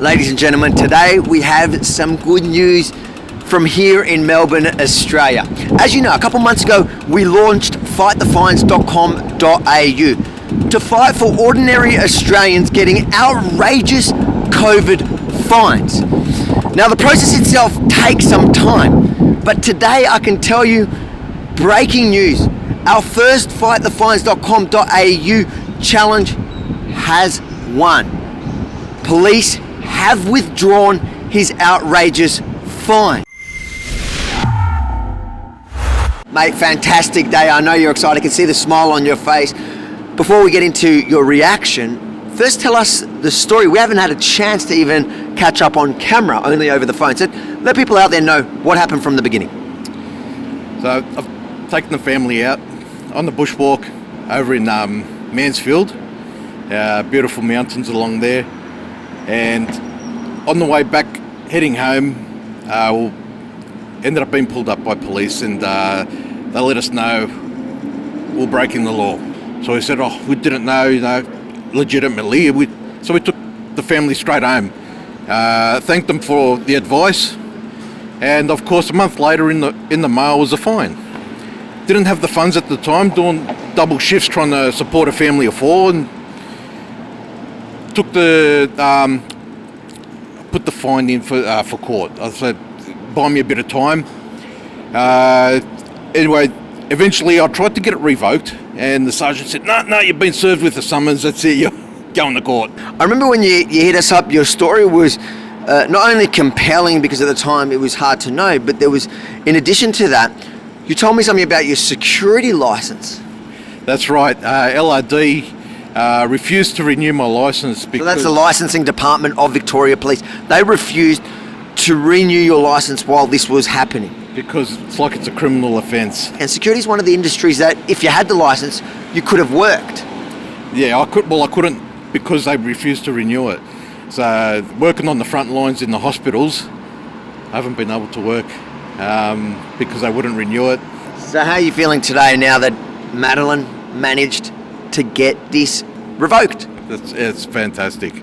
Ladies and gentlemen, today we have some good news from here in Melbourne, Australia. As you know, a couple months ago, we launched fightthefines.com.au to fight for ordinary Australians getting outrageous COVID fines. Now, the process itself takes some time, but today I can tell you, breaking news, our first fightthefines.com.au challenge has won. Police have withdrawn his outrageous fine. Mate, fantastic day. I know you're excited. I can see the smile on your face. Before we get into your reaction, first tell us the story. We haven't had a chance to even catch up on camera, only over the phone. So let people out there know what happened from the beginning. So I've taken the family out on the bushwalk over in Mansfield. Beautiful mountains along there. And on the way back, heading home, ended up being pulled up by police, and they let us know we're breaking the law. So we said, we didn't know, legitimately. So we took the family straight home. Thanked them for the advice, and of course a month later in the mail was a fine. Didn't have the funds at the time, doing double shifts trying to support a family of four, and took put the fine in for court. I said, buy me a bit of time. Anyway, eventually I tried to get it revoked, and the sergeant said, no, you've been served with the summons, that's it, you're going to court. I remember when you hit us up, your story was not only compelling because at the time it was hard to know, but there was, in addition to that, you told me something about your security license. That's right, LRD refused to renew my license because... So that's the licensing department of Victoria Police. They refused to renew your license while this was happening. Because it's like it's a criminal offence. And security is one of the industries that, if you had the license, you could have worked. Yeah, I couldn't because they refused to renew it. So working on the front lines in the hospitals, I haven't been able to work because they wouldn't renew it. So how are you feeling today now that Madeline managed to get this revoked? It's fantastic.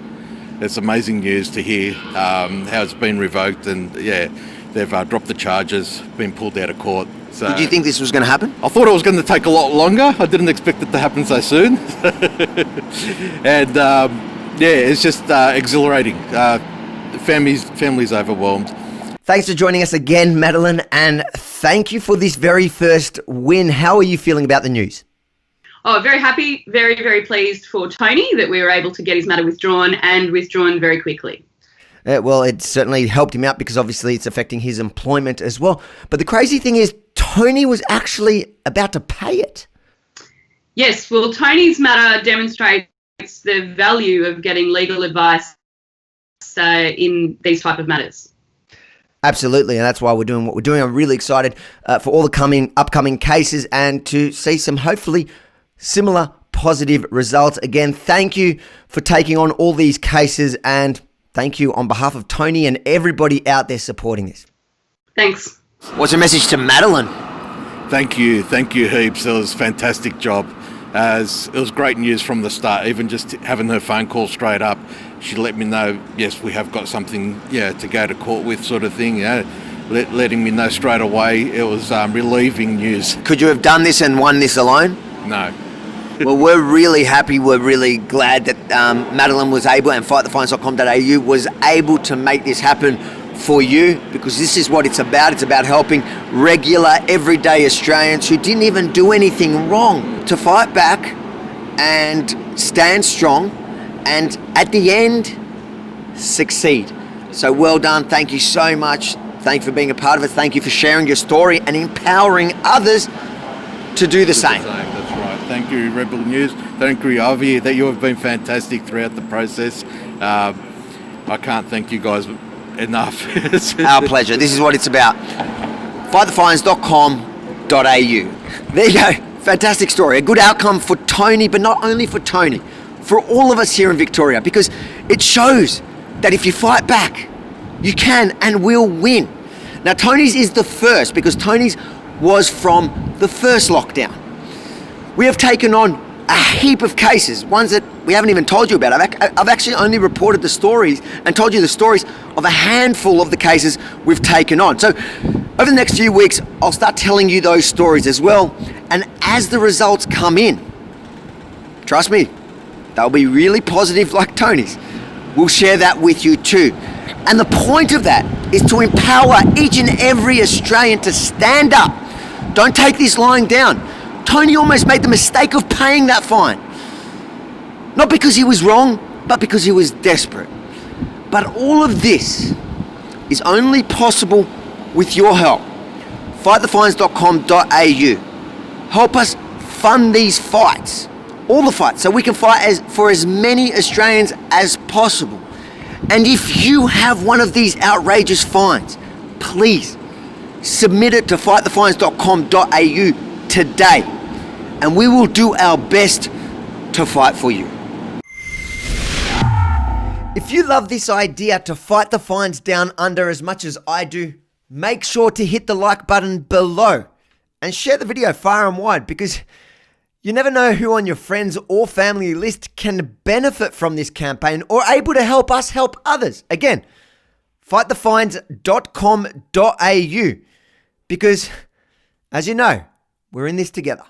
It's amazing news to hear how it's been revoked, and yeah, they've dropped the charges, been pulled out of court. So did you think this was going to happen? I thought it was going to take a lot longer. I didn't expect it to happen so soon. And it's just exhilarating. Family's overwhelmed. Thanks for joining us again, Madeline, and thank you for this very first win. How are you feeling about the news? Oh, very happy, very, very pleased for Tony that we were able to get his matter withdrawn, and withdrawn very quickly. Well, it certainly helped him out because obviously it's affecting his employment as well. But the crazy thing is Tony was actually about to pay it. Yes, well, Tony's matter demonstrates the value of getting legal advice in these type of matters. Absolutely, and that's why we're doing what we're doing. I'm really excited for all the upcoming cases and to see some hopefully similar positive results. Again, thank you for taking on all these cases, and thank you on behalf of Tony and everybody out there supporting this. Thanks. What's your message to Madeline? Thank you heaps. It was a fantastic job. It was great news from the start, even just having her phone call straight up. She let me know, yes, we have got something to go to court with, sort of thing. Letting me know straight away. It was relieving news. Could you have done this and won this alone? No. Well, we're really happy. We're really glad that Madeline was able, and fightthefines.com.au was able to make this happen for you, because this is what it's about. It's about helping regular, everyday Australians who didn't even do anything wrong to fight back and stand strong and at the end succeed. So well done. Thank you so much. Thank you for being a part of it. Thank you for sharing your story and empowering others to do the same. That's right. Thank you, Rebel News. Thank you, Avi, that you have been fantastic throughout the process. I can't thank you guys enough. Our pleasure. This is what it's about. fightthefines.com.au. There you go. Fantastic story. A good outcome for Tony, but not only for Tony, for all of us here in Victoria, because it shows that if you fight back, you can and will win. Now, Tony's is the first, because Tony's was from the first lockdown. We have taken on a heap of cases, ones that we haven't even told you about. I've actually only reported the stories and told you the stories of a handful of the cases we've taken on. So over the next few weeks, I'll start telling you those stories as well. And as the results come in, trust me, they'll be really positive like Tony's. We'll share that with you too. And the point of that is to empower each and every Australian to stand up. Don't take this lying down. Tony almost made the mistake of paying that fine. Not because he was wrong, but because he was desperate. But all of this is only possible with your help. Fightthefines.com.au. Help us fund these fights, all the fights, so we can fight for as many Australians as possible. And if you have one of these outrageous fines, please submit it to fightthefines.com.au today, and we will do our best to fight for you. If you love this idea to fight the fines down under as much as I do, make sure to hit the like button below and share the video far and wide, because you never know who on your friends or family list can benefit from this campaign or able to help us help others. Again, fightthefines.com.au, because as you know, we're in this together.